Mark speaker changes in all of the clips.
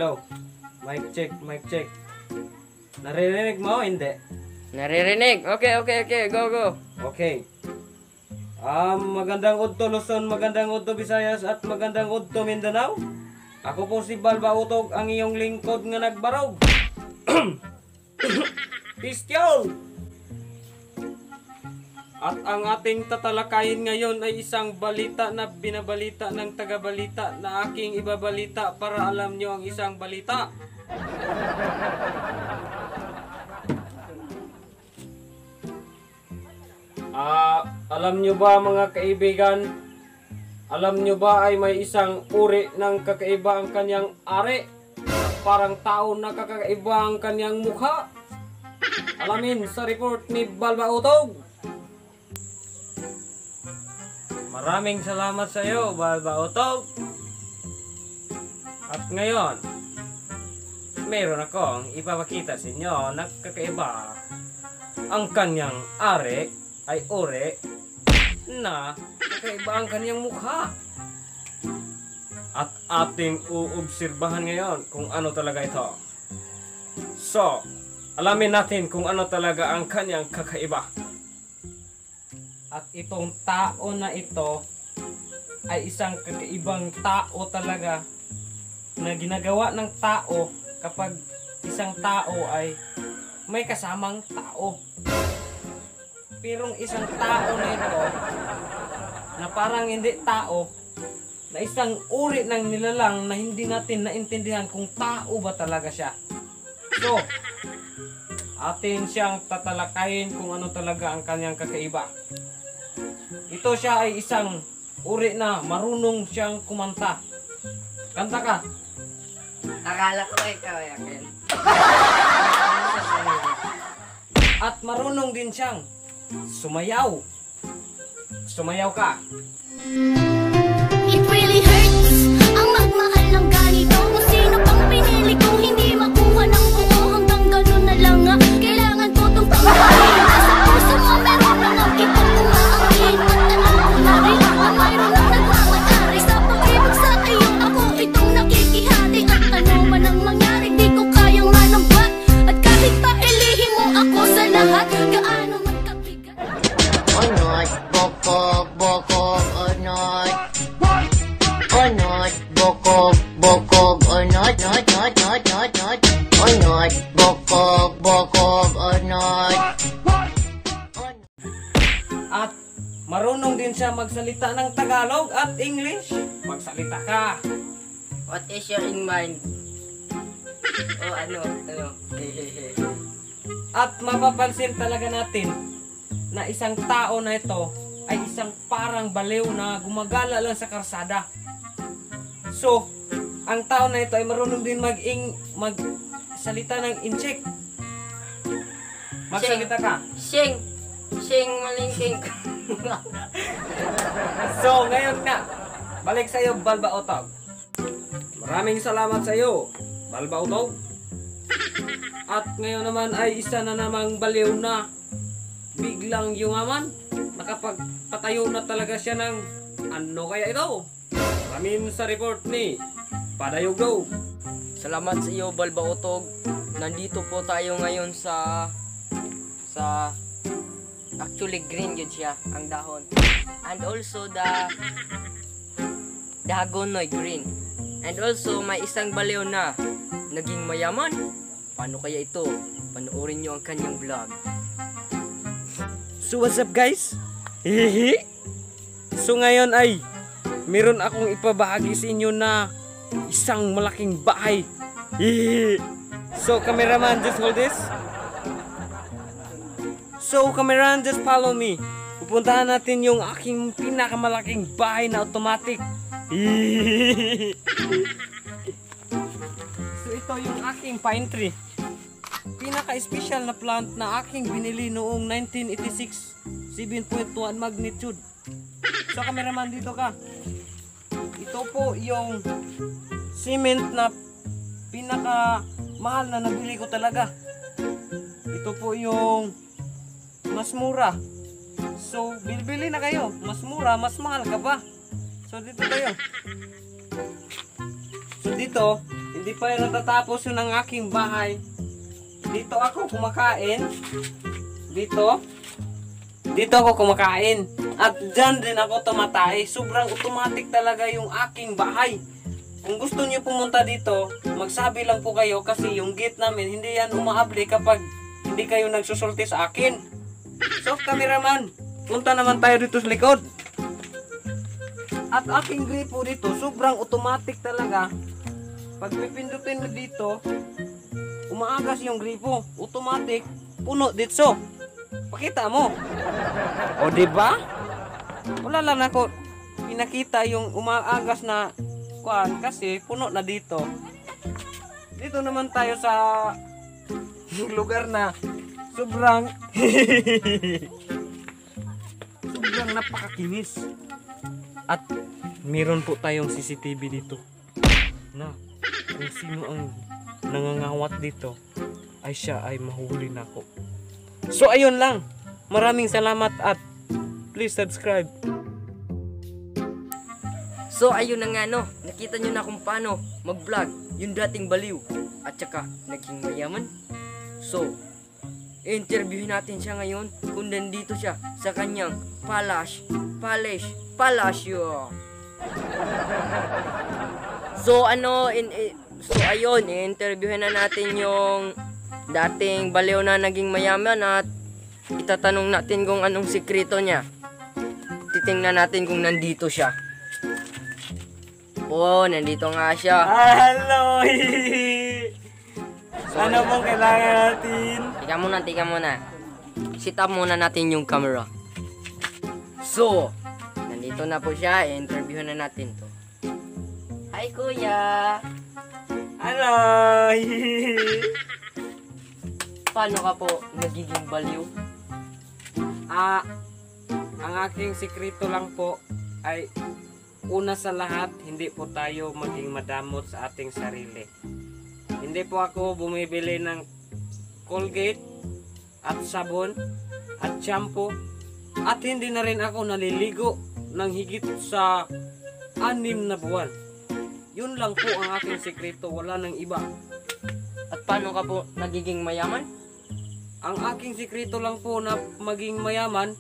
Speaker 1: hello. Mic check, mic check. Naririnig mo, hindi?
Speaker 2: Naririnig. Okay. Go.
Speaker 1: Okay. Magandang udto Luzon, magandang udto Visayas, at magandang udto Mindanao. Ako po si Balba Utog, ang iyong lingkod nga nagbarog. Pistol! At ang ating tatalakayin ngayon ay isang balita na binabalita ng tagabalita na aking ibabalita para alam nyo ang isang balita. Alam nyo ba mga kaibigan, alam nyo ba ay may isang uri ng kakaiba ang kanyang ari? Parang tao na kakaiba ang kanyang mukha. Alamin sa report ni Balba Utog. Maraming salamat sa iyo, Balba Utog. At ngayon, meron akong ipapakita sa inyo na kakaiba. Ang kanyang ari ay uri na kakaiba ang kanyang mukha. At ating uobserbahan ngayon kung ano talaga ito. So, alamin natin kung ano talaga ang kanyang kakaiba. At itong tao na ito ay isang kakaibang tao talaga na ginagawa ng tao kapag isang tao ay may kasamang tao. Pero isang tao na ito na parang hindi tao, na isang uri ng nilalang na hindi natin naintindihan kung tao ba talaga siya. So, atin siyang tatalakayin kung ano talaga ang kanyang kakaiba. Ito siya ay isang uri na marunong siyang kumanta. Kanta ka.
Speaker 2: Akala ko ikaw yakin.
Speaker 1: At marunong din siyang sumayaw. Sumayaw ka.
Speaker 3: It really hurts ang magmahal ng ganito. Kung sino pang pinili ko hindi makuha ng buo. Hanggang ganun na lang nga. Kailangan ko itong tanggalin. Sa puso mo meron lang ang kitang umaangkin. At alam ko na rin na mayroon ang nagmamatari. Sa pag-ibig sa iyo ako itong nakikihati. At ano man ang mangyari di ko kayang manambat. At kahit pa ilihin mo ako sa lahat, gaano man kabigat.
Speaker 4: Onot, bokog, bokog, onot. Onot, bokog, bokog, onot, not, not, not, not, not. Onot, bokog, bokog, onot.
Speaker 1: At marunong din siya magsalita ng Tagalog at English. Magsalita ka.
Speaker 2: What is your in mind? Oh, ano?
Speaker 1: At mapapansin talaga natin na isang tao na ito ay isang parang baliw na gumagala lang sa karsada. So, ang tao na ito ay marunong din magsalita ng incheck. Magsalita ka.
Speaker 2: Sing malingking.
Speaker 1: So, ngayon na, balik sa iyo, Balba Utog. Maraming salamat sa iyo, Balba Utog. At ngayon naman ay isa na namang baliw na biglang yumaman. Nakapagpatayo na talaga siya ng ano kaya ito? Maraming sa report ni Padayog Go.
Speaker 2: Salamat sa iyo, Balba Utog. Nandito po tayo ngayon sa actually green yun siya ang dahon. And also the dagonoy green. And also may isang baliw na naging mayaman. Paano kaya ito? Panoorin nyo ang kanyang vlog.
Speaker 1: So what's up guys? So ngayon ay meron akong ipabahagi sa inyo na isang malaking bahay. So cameraman, just hold this. So cameraman, just follow me. Pupuntahan natin yung aking pinakamalaking bahay na automatic. So ito yung aking pine tree. Pinaka-special na plant na aking binili noong 1986. 7.1 magnitude. So cameraman, dito ka. Ito po yung cement na pinaka mahal na nabili ko talaga. Ito po yung mas mura. So bilbili na kayo. Mas mura, mas mahal ka ba? So dito kayo. So dito Hindi pa yung natatapos yun ang aking bahay. Dito ako kumakain. Dito ako kumakain. At dyan din ako tumatay. Sobrang automatic talaga yung aking bahay. Kung gusto niyo pumunta dito, magsabi lang po kayo kasi yung gate namin hindi yan umaabli kapag hindi kayo nagsusulti sa akin. So, cameraman, punta naman tayo dito sa likod. At aking gripo dito, sobrang automatic talaga. Pag pipindutin mo dito, umaagas yung gripo. Automatic, puno dito. Pakita mo. O, diba? Wala lang ako pinakita yung umaagas na kuan kasi puno na dito. Dito naman tayo sa lugar na sobrang sobrang napakakinis. At meron po tayong CCTV dito. Na kung sino ang nangangawat dito ay siya ay mahuli na ko. So ayun lang. Maraming salamat at please subscribe.
Speaker 2: So ayun na nga no, nakita nyo na kung paano mag-vlog yung dating baliw at saka naging mayaman. So, interviewin natin siya ngayon kung nandito siya sa kanyang palasyo. So ayun, interviewin na natin yung dating baliw na naging mayaman at itatanong natin kung anong sikreto niya. Titingnan natin kung nandito siya. Oh, nandito nga siya.
Speaker 1: Hello! Ano pong kailangan natin?
Speaker 2: Tika muna. Sit up muna natin yung camera. So, nandito na po siya. I-interview na natin to. Hi, kuya!
Speaker 1: Hello!
Speaker 2: Paano ka po nagiging baliw?
Speaker 1: Ang aking sikreto lang po ay una sa lahat, hindi po tayo maging madamot sa ating sarili. Hindi po ako bumibili ng Colgate at sabon at shampoo at hindi na rin ako naliligo ng higit sa 6 na buwan. Yun lang po ang aking sikreto, wala nang iba.
Speaker 2: At paano ka po nagiging mayaman?
Speaker 1: Ang aking sikreto lang po na maging mayaman,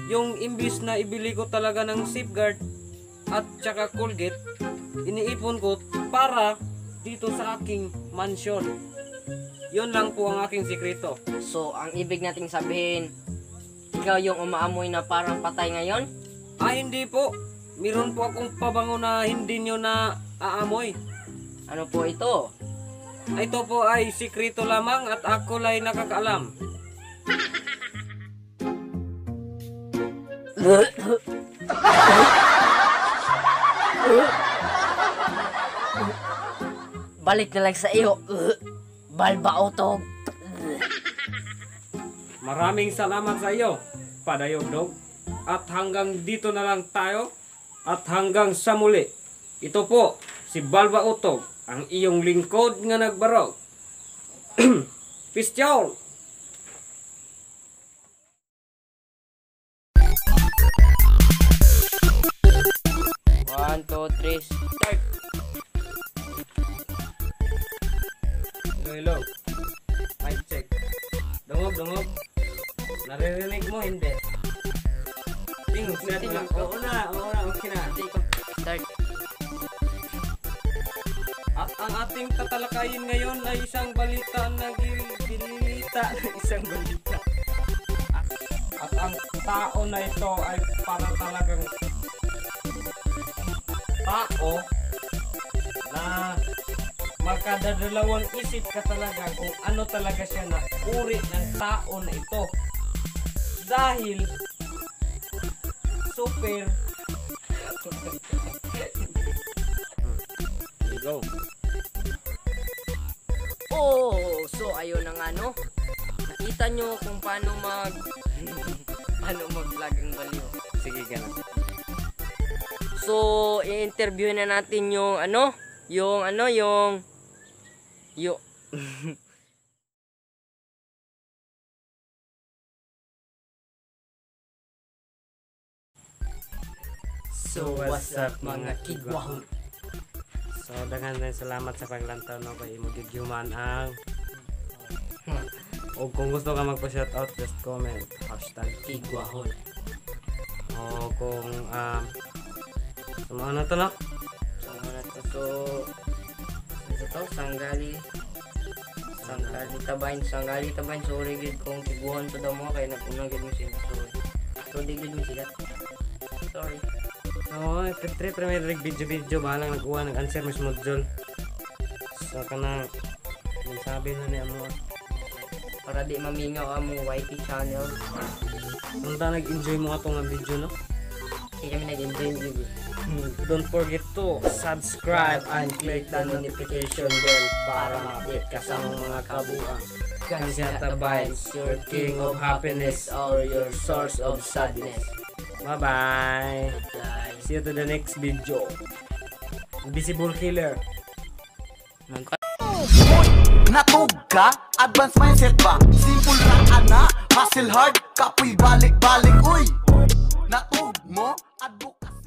Speaker 1: yung imbis na ibili ko talaga ng Safeguard at saka Colgate, iniipon ko para dito sa aking mansion. Yun lang po ang aking sikreto.
Speaker 2: So, ang ibig nating sabihin, ikaw yung umaamoy na parang patay ngayon?
Speaker 1: Hindi po. Meron po akong pabango na hindi nyo na aamoy.
Speaker 2: Ano po ito?
Speaker 1: Ito po ay sikreto lamang at ako lang nakakaalam.
Speaker 2: Balik na lang sa iyo. Balba utog.
Speaker 1: Maraming salamat sa iyo, Padayog Dog. At hanggang dito na lang tayo. At hanggang sa muli. Ito po, si Balba Utog, ang iyong lingkod nga nagbarog. Peace out!
Speaker 2: 1, 2, 3, start.
Speaker 1: Hello. Mic check. Dungog. Naririnig mo, hindi? Tingog na ito lang. Oo na, okay na.
Speaker 2: Start.
Speaker 1: At ang ating tatalakayin ngayon ay isang balita na isang balita. At ang tao na ito ay para talagang tao na magkadadalawang isip ka talaga kung ano talaga siya na uri ng tao na ito. Dahil super go.
Speaker 2: Oh, so ayun na nga no. Nakita nyo kung paano mag-vlog ang baliw.
Speaker 1: Sige, ganun.
Speaker 2: So, i-interview na natin yung
Speaker 1: So what's up mga kigwahon? So daghan din salamat sa paglantaw no kay imo gid human ang o kung gusto ka magpa-shoutout, just comment
Speaker 2: Igwahon.
Speaker 1: o kung ano to no?
Speaker 2: So, ano to? So, ito, Sanggali Tabain, sorry gid kung tiguan to daw mo, kaya nagpunang gid mo sila. So, di gid mo sila. Sorry.
Speaker 1: Oo, katri premier video bahalang nag-uwa nag-answer mismo Jol. So kana sabi na niya mo
Speaker 2: Para di mamingaw ang mong YT channel.
Speaker 1: unta nag-enjoy mo ato nga video no.
Speaker 2: Kaya kami nag-enjoy gid.
Speaker 1: Don't forget to subscribe and click the notification bell para ma-update ka sa mga kabuang. Kansiata Vibes, your king of happiness or your source of sadness. Bye-bye. See you to the next video. Invisible Killer.
Speaker 5: Natug ka? Advanced mindset ba? Simple lang ana, hustle hard, kapoy balik-balik, uy. Natug mo? Advocacy.